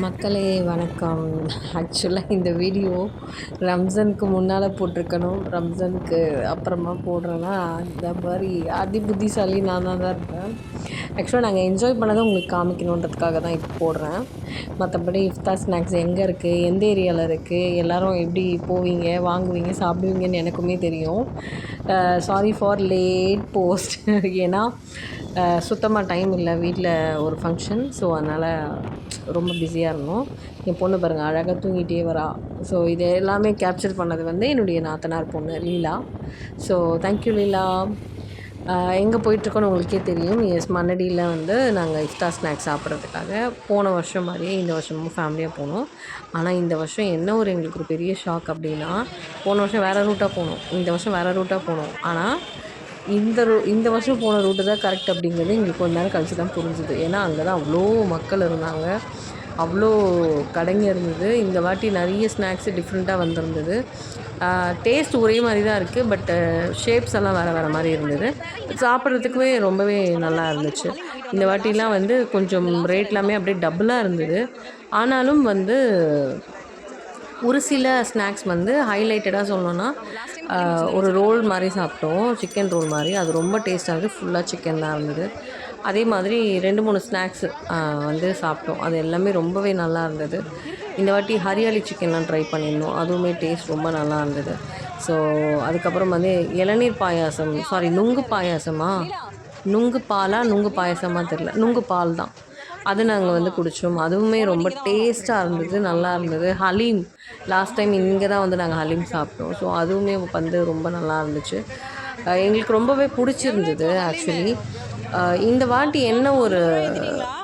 மக்களே வணக்கம். ஆக்சுவலாக இந்த வீடியோ ரம்ஜானுக்கு முன்னால் போட்டிருக்கணும். ரம்ஜானுக்கு அப்புறமா போடுறேன்னா இந்த மாதிரி புத்திசாலி நான் தான் இருப்பேன். ஆக்சுவலாக நாங்கள் என்ஜாய் பண்ணதை உங்களுக்கு காமிக்கணுன்றதுக்காக தான் இப்போ போடுறேன். மற்றபடி இஃப்தார் ஸ்நாக்ஸ் எங்கே இருக்குது, எந்த ஏரியாவில் இருக்குது, எல்லோரும் எப்படி போவீங்க, வாங்குவீங்க, சாப்பிடுவீங்கன்னு எனக்குமே தெரியும். Sorry for late post. ஏன்னா சுத்தமாக டைம் இல்லை, வீட்டில் ஒரு ஃபங்க்ஷன். ஸோ அதனால் ரொம்ப பிஸியாக இருந்தோம். என் பொண்ணு பாருங்கள் அழகாக தூங்கிட்டே வரா. ஸோ இது எல்லாமே கேப்சர் பண்ணது வந்து என்னுடைய நாத்தனார் பொண்ணு லீலா. ஸோ தேங்க்யூ லீலா. எங்கே போயிட்டுருக்கோன்னு உங்களுக்கே தெரியும். எஸ், மண்ணடியில் வந்து நாங்கள் இஃப்தார் ஸ்நாக்ஸ் சாப்பிட்றதுக்காக போன வருஷம் மாதிரியே இந்த வருஷமும் ஃபேமிலியாக போனோம். ஆனால் இந்த வருஷம் என்ன எங்களுக்கு ஒரு பெரிய ஷாக் அப்படின்னா, போன வருஷம் வேறு ரூட்டாக போனோம், இந்த வருஷம் வேறு ரூட்டாக போனோம். ஆனால் இந்த வருஷம் போன ரூட்டு தான் கரெக்ட் அப்படிங்கிறது எங்களுக்கு கொஞ்ச நேரம் கழிச்சு தான் புரிஞ்சுது. ஏன்னா அங்கே தான் அவ்வளோ மக்கள் இருந்தாங்க, அவ்வளோ கடைங்க இருந்தது. இந்த வாட்டி நிறைய ஸ்நாக்ஸு டிஃப்ரெண்ட்டாக வந்திருந்தது. டேஸ்ட் ஒரே மாதிரி தான் இருக்குது, பட் ஷேப்ஸ் எல்லாம் வேறு மாதிரி இருந்தது. சாப்பிட்றதுக்குமே ரொம்பவே நல்லா இருந்துச்சு. இந்த வாட்டிலாம் வந்து கொஞ்சம் ரேட் எல்லாமே அப்படியே டபுளாக இருந்தது. ஆனாலும் வந்து ஒரு சில ஸ்நாக்ஸ் வந்து ஹைலைட்டடாக சொல்லணுன்னா, ஒரு ரோல் மாதிரி சாப்பிட்டோம், சிக்கன் ரோல் மாதிரி. அது ரொம்ப டேஸ்ட்டாக இருந்தது. ஃபுல்லாக சிக்கன் தான் இருந்தது. அதே மாதிரி 2-3 ஸ்நாக்ஸு வந்து சாப்பிட்டோம். அது எல்லாமே ரொம்பவே நல்லா இருந்தது. இந்த வாட்டி ஹரியாலி சிக்கன்லாம் ட்ரை பண்ணியிருந்தோம். அதுவுமே டேஸ்ட் ரொம்ப நல்லா இருந்தது. ஸோ அதுக்கப்புறம் வந்து இளநீர் பாயாசம், நுங்கு பாயாசமா, நுங்கு பாலா நுங்கு பாயாசமா தெரில, நுங்கு பால் தான். அது நாங்கள் வந்து குடித்தோம். அதுவுமே ரொம்ப டேஸ்ட்டாக இருந்தது, நல்லா இருந்தது. ஹலீம், லாஸ்ட் டைம் இங்கே தான் வந்து நாங்கள் ஹலீம் சாப்பிட்டோம். ஸோ அதுவுமே வந்து ரொம்ப நல்லா இருந்துச்சு. எங்களுக்கு ரொம்பவே பிடிச்சிருந்தது. ஆக்சுவலி இந்த வாட்டி என்ன ஒரு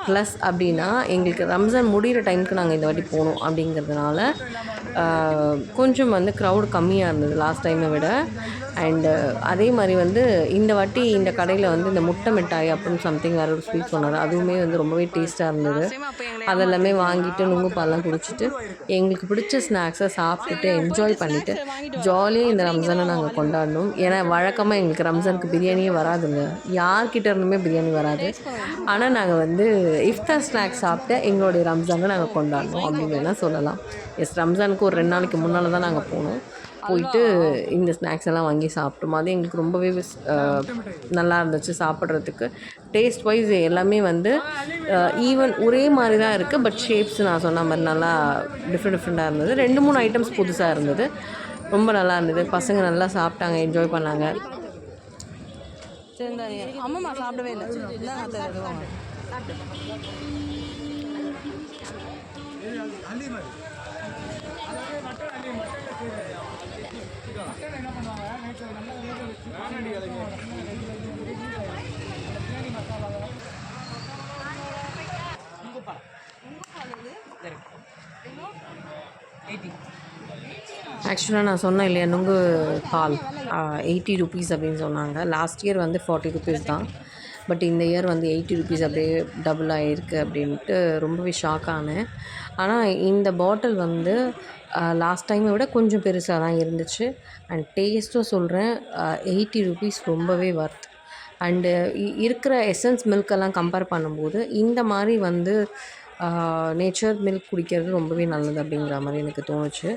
ப்ளஸ் அப்படின்னா, எங்களுக்கு ரம்ஜான் முடிகிற டைமுக்கு நாங்கள் இந்த வாட்டி போனோம் அப்படிங்கிறதுனால கொஞ்சம் வந்து க்ரௌட் கம்மியாக இருந்தது லாஸ்ட் டைமை விட. அண்டு அதே மாதிரி வந்து இந்த வாட்டி இந்த கடையில் வந்து இந்த முட்டை மிட்டாய் அப்படின்னு சம்திங் வேறு ஒரு ஸ்வீட் சொன்னார். அதுவுமே வந்து ரொம்பவே டேஸ்ட்டாக இருந்தது. அதெல்லாமே வாங்கிட்டு நுங்கு பால்லாம் குடிச்சிட்டு எங்களுக்கு பிடிச்ச ஸ்நாக்ஸை சாப்பிட்டுட்டு என்ஜாய் பண்ணிவிட்டு ஜாலியாக இந்த ரம்ஜானை நாங்கள் கொண்டாடணும். ஏன்னா வழக்கமாக எங்களுக்கு ரம்ஜானுக்கு பிரியாணியே வராதுங்க, யார்கிட்ட இருந்துமே பிரியாணி வராது. ஆனால் நாங்கள் வந்து இஃப்தார் ஸ்நாக்ஸ் சாப்பிட்டு எங்களுடைய ரம்ஜானை நாங்கள் கொண்டாடணும் அப்படின்னு வேணால் சொல்லலாம். எஸ், ரம்ஜானுக்கு ஒரு 2 நாளைக்கு முன்னால் தான் நாங்கள் போயிட்டு இந்த ஸ்நாக்ஸ் எல்லாம் வாங்கி சாப்பிட்டோம். அது எங்களுக்கு ரொம்பவே நல்லா இருந்துச்சு சாப்பிட்றதுக்கு. டேஸ்ட் வைஸ் எல்லாமே வந்து ஈவன் ஒரே மாதிரி தான் இருக்குது, பட் ஷேப்ஸ் நான் சொன்ன மாதிரி நல்லா டிஃப்ரெண்ட்டாக இருந்தது. 2-3 ஐட்டம்ஸ் புதுசாக இருந்தது, ரொம்ப நல்லா இருந்தது. பசங்க நல்லா சாப்பிட்டாங்க, என்ஜாய் பண்ணாங்க. அம்மா சாப்பிடவே இல்லை. ஆக்சுவலாக நான் சொன்னேன் இல்லையா, நுங்கு பால் 80 ருபீஸ் அப்படின்னு சொன்னாங்க. லாஸ்ட் இயர் வந்து 40 ருபீஸ் தான், பட் இந்த இயர் வந்து 80 ருபீஸ் அப்படியே டபுள் ஆகிருக்கு அப்படின்ட்டு ரொம்பவே ஷாக் ஆனேன். ஆனால் இந்த பாட்டில் வந்து லாஸ்ட் டைமை விட கொஞ்சம் பெருசாக தான் இருந்துச்சு. அண்ட் டேஸ்ட்டும் சொல்கிறேன், 80 ருபீஸ் ரொம்பவே வர்த். அண்டு இருக்கிற எசன்ஸ் மில்கெல்லாம் கம்பேர் பண்ணும்போது இந்த மாதிரி வந்து நேச்சர் மில்க் குடிக்கிறது ரொம்பவே நல்லது அப்படிங்கிற மாதிரி எனக்கு தோணுச்சு.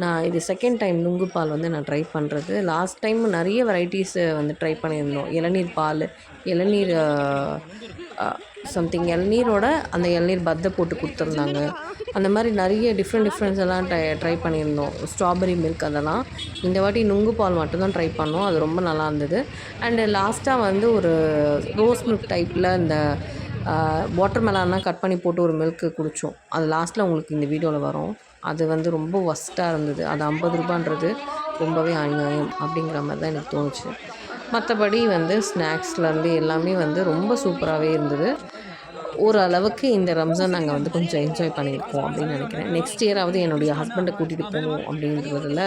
நான் இது செகண்ட் டைம் நுங்கு பால் வந்து நான் ட்ரை பண்ணுறது. லாஸ்ட் டைம் நிறைய வெரைட்டிஸு வந்து ட்ரை பண்ணியிருந்தோம். இளநீர் பால், இளநீர் சம்திங் இளநீரோட அந்த இளநீர் பத்தை போட்டு கொடுத்துருந்தாங்க. அந்த மாதிரி நிறைய டிஃப்ரெண்ட்ஸ் எல்லாம் ட்ரை பண்ணியிருந்தோம். ஸ்ட்ராபெரி மில்க் அதெல்லாம். இந்த வாட்டி நுங்கு பால் மட்டும்தான் ட்ரை பண்ணோம். அது ரொம்ப நல்லா இருந்தது. அண்டு லாஸ்ட்டாக வந்து ஒரு ரோஸ் மில்க் டைப்பில் இந்த வாட்டர் மெலான்லாம் கட் பண்ணி போட்டு ஒரு மில்க்கு குடித்தோம். அது லாஸ்ட்டில் உங்களுக்கு இந்த வீடியோவில் வரும். அது வந்து ரொம்ப ஒஸ்ட்டாக இருந்தது. அது 50 ரூபான்றது ரொம்பவே அநியாயம் அப்படிங்கிற மாதிரி தான் எனக்கு தோணுச்சு. மற்றபடி வந்து ஸ்நாக்ஸ்லேருந்து எல்லாமே வந்து ரொம்ப சூப்பராகவே இருந்தது. ஓரளவுக்கு இந்த ரம்ஜான் நாங்கள் வந்து கொஞ்சம் என்ஜாய் பண்ணியிருக்கோம் அப்படின்னு நினைக்கிறேன். நெக்ஸ்ட் இயராவது என்னுடைய ஹஸ்பண்டை கூட்டிகிட்டு போகணும் அப்படின்றதில்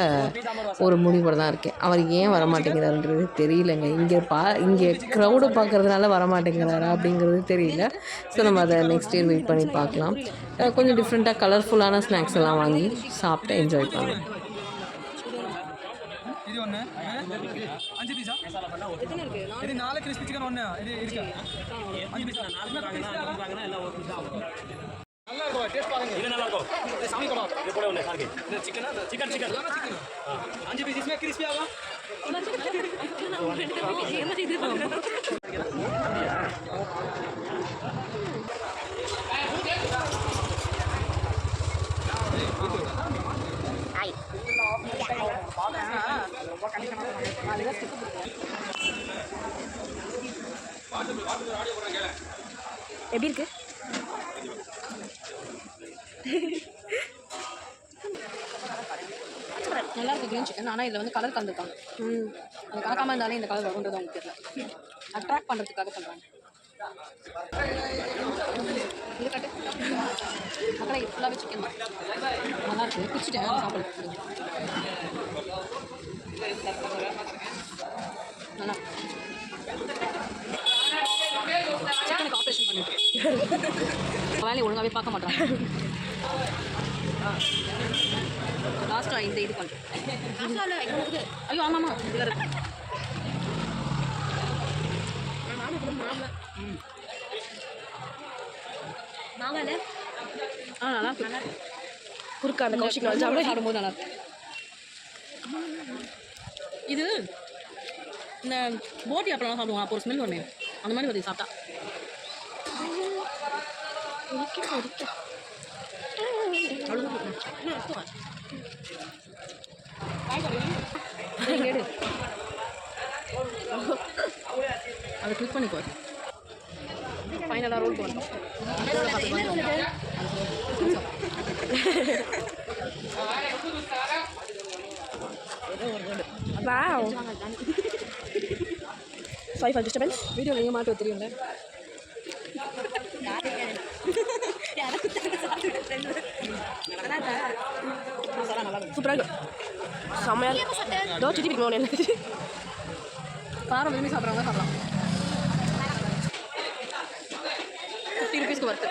ஒரு முடிவோடு தான் இருக்கேன். அவர் ஏன் வரமாட்டேங்கிறாருன்றது தெரியலங்க. இங்கே க்ரௌடை பார்க்குறதுனால வரமாட்டேங்கிறாரா அப்படிங்கிறது தெரியல. ஸோ நம்ம அதை நெக்ஸ்ட் இயர் வெயிட் பண்ணி பார்க்கலாம். கொஞ்சம் டிஃப்ரெண்ட்டாக கலர்ஃபுல்லான ஸ்நாக்ஸ் எல்லாம் வாங்கி சாப்பிட்டு என்ஜாய் பண்ணலாம். இது ஒன்று 5 பீஸா இது 4 கிறிஸ்பி சிக்கன் ஒன்று இது இருக்கா 5 பீஸா 4 எல்லாம் ஒரு பீஸா நல்லா இருக்கும். டேஸ்ட் இது நல்லா இருக்கும். இது சாமி படம். இது போல ஒண்ணு சாருக்கு. இது சிக்கனா? சிக்கன். 5 पीस इसमें क्रिस्पी होगा. எப்படி இருக்கு? நல்லா இருக்குது க்ரீன் சிக்கன். ஆனால் இதில் வந்து கலர் கலந்துருக்காங்க. அது கலக்காமல் இருந்தாலே இந்த கலர் வரும்ன்றது அவங்களுக்கு தெரியல. அட்ராக்ட் பண்ணுறதுக்காக பண்ணுறாங்க. இது கட்டு அக்கா இது ஃபுல்லாகவே சிக்கன் தான். நல்லா இருக்குது. பிடிச்சிட்டேன் சாப்பிட. நல்லா சிக்கனுக்கு ஆப்ரேஷன் பண்ணிட்டு வேலையை ஒழுங்காகவே பார்க்க மாட்டாங்க. லாஸ்ட்டாக இந்த இது பண்ணுறேன். ஐயோ ஆமாம்மா இது வேறு. நல்லா இருக்கு. குறுக்கா அந்த கௌஷிக் சாப்பிடும்போது நல்லா இருக்கு. இது இந்த போட்டி அப்பெல்லாம் சாப்பிடுவோம். அப்போ ஒரு ஸ்மெல் வருமே, அந்த மாதிரி வருது சாப்பிட்டா. அதை கிளிக் பண்ணிக்கோ. ஃபைனலாக ரோல் போகணும். வாவ். Sorry for disturbance. வீடியோவில் எங்கே மாட்டு தெரியுங்க. சூப்பராக இருக்கு. செம்மையாக இருக்கு. தோ சுற்றி பிடிக்கணும் எனக்கு. காரம் விரும்பி சாப்பிட்றவங்க சாப்பிடலாம். 50 rupeesக்கு வருது.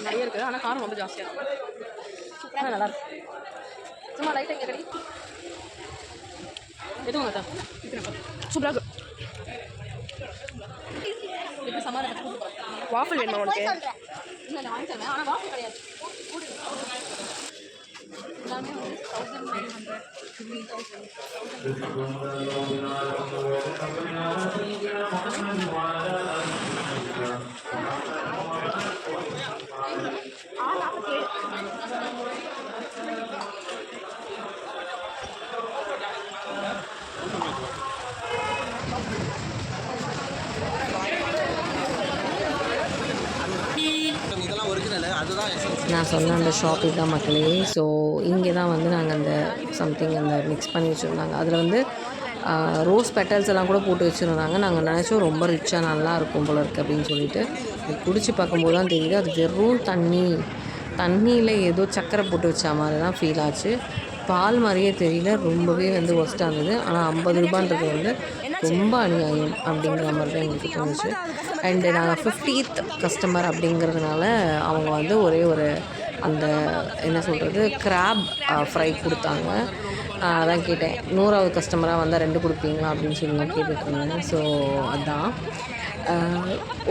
நிறைய இருக்குது, ஆனால் காரம் ரொம்ப ஜாஸ்தியாக இருக்கும். ஆனால் நல்லா இருக்கு. சும்மா லைட்டாக இங்கே கடி எதுவும் அக்கா சூப்பராக இருக்கு. எப்படி சமாதானம் வாஃபிள் வேணுமா உனக்கு? இல்லை நான் வாங்கி தருவேன், ஆனால் வாஃபிள் கிடையாது. எல்லாமே வந்து 1900 நான் சொன்ன அந்த ஷாப் தான் மக்களே. ஸோ இங்கே தான் வந்து நாங்கள் அந்த சம்திங் அந்த மிக்ஸ் பண்ணி வச்சுருந்தாங்க. அதில் வந்து ரோஸ் பெட்டல்ஸ் எல்லாம் கூட போட்டு வச்சுருந்தாங்க. நாங்கள் நினச்சோம் ரொம்ப ரிச்சாக நல்லா இருக்கும் போல இருக்குது அப்படின்னு சொல்லிட்டு குடிச்சு பார்க்கும்போது தான் தெரியுது அது வெறும் தண்ணியில் ஏதோ சக்கரை போட்டு வச்ச மாதிரி தான் ஃபீல் ஆச்சு. பால் மாதிரியே தெரியல, ரொம்பவே வந்து ஒஸ்ட்டாக இருந்தது. ஆனால் 50 ரூபான்றது வந்து ரொம்ப அநியாயம் அப்படிங்கிற மாதிரி தான் எங்களுக்கு தோணுச்சு. அண்டு நாங்கள் 50th கஸ்டமர் அப்படிங்கிறதுனால அவங்க வந்து ஒரே ஒரு அந்த என்ன சொல்கிறது கிராப் ஃப்ரை கொடுத்தாங்க. அதான் கேட்டேன், 100வது கஸ்டமராக வந்தால் 2 கொடுப்பீங்களா அப்படின்னு சொல்லி நான் கேட்டுட்ருந்தேன். ஸோ அதான்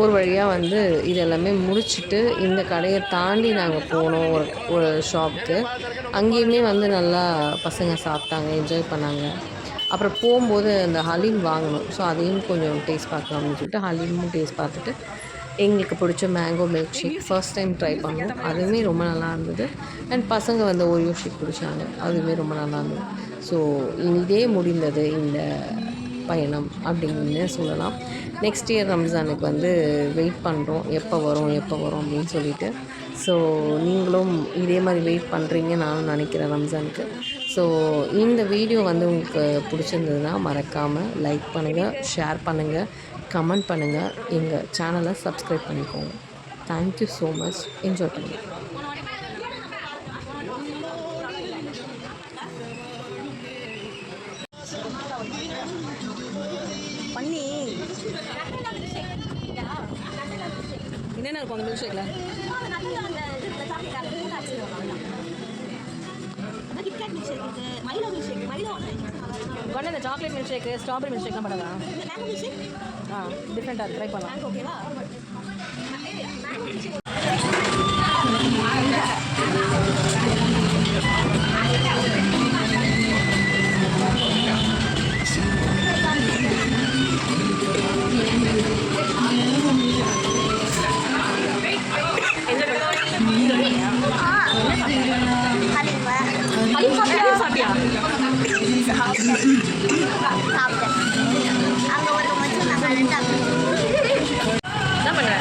ஒரு வழியாக வந்து இது எல்லாமே முடிச்சுட்டு இந்த கடையை தாண்டி நாங்கள் போனோம் ஒரு ஷாப்புக்கு. அங்கேயுமே வந்து நல்லா பசங்க சாப்பிட்டாங்க, என்ஜாய் பண்ணாங்க. அப்புறம் போகும்போது அந்த ஹலீம் வாங்கணும். ஸோ அதையும் கொஞ்சம் டேஸ்ட் பார்க்கலாம் அப்படின்னு சொல்லிட்டு ஹலீமும் டேஸ்ட் பார்த்துட்டு எங்களுக்கு பிடிச்ச mango milk shake first time try பண்ணோம். அதுவுமே ரொம்ப நல்லா இருந்தது. அண்ட் பசங்க வந்து ஓரியோ ஷேக் குடித்தாங்க, அதுவுமே ரொம்ப நல்லா இருந்தது. ஸோ இதே முடிந்தது இந்த பயணம் அப்படின்னு சொல்லலாம். நெக்ஸ்ட் இயர் ரம்ஜானுக்கு வந்து வெயிட் பண்ணுறோம், எப்போ வரும் அப்படின்னு சொல்லிட்டு. ஸோ நீங்களும் இதே மாதிரி வெயிட் பண்ணுறீங்க நானும் நினைக்கிறேன் ரம்ஜானுக்கு. ஸோ இந்த வீடியோ வந்து உங்களுக்கு பிடிச்சிருந்ததுன்னா மறக்காமல் லைக் பண்ணுங்கள், ஷேர் பண்ணுங்கள், கமெண்ட் பண்ணுங்கள், எங்கள் சேனலை சப்ஸ்கிரைப் பண்ணிக்கோங்க. Thank you so much. என்ஜாய் பண்ணுங்கள். பண்ணி என்னென்ன இருக்கும் அந்த மில்க் ஷேக்கில்? கொண்டு இந்த chocolate milk shake, strawberry milk ஷேக்லாம் பண்ணதா? டிஃப்ரெண்ட்டாக ட்ரை பண்ணலாம். சாப்பிட்டேன். அங்கே ஒருத்தவங்க வச்சுருந்தாங்க, அதை சாப்பிட்டேன். என்ன பண்ணுற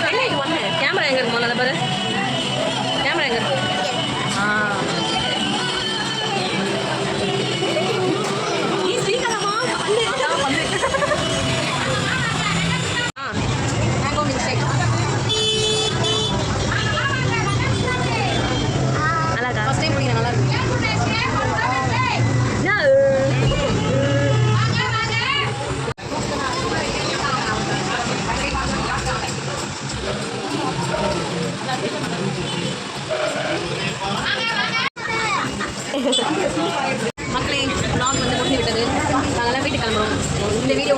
என்ன இது ஒன்று கேமரா எங்கே இருக்குமா நல்ல பாரு கேமரா எங்கே இருக்கு ஆ நீ சீக்கிரமா பண்ணு ஆ மேங்கோ மில்க் ஷேக் நல்லா இருக்கா ஃபஸ்ட் டைம் குடிக்கிறேன் நல்லா இருக்கு மக்களே vlog வந்து முடிந்து விட்டது நாங்கள்லாம் வீட்டுக்கு கிளம்புறோம் இந்த வீடியோ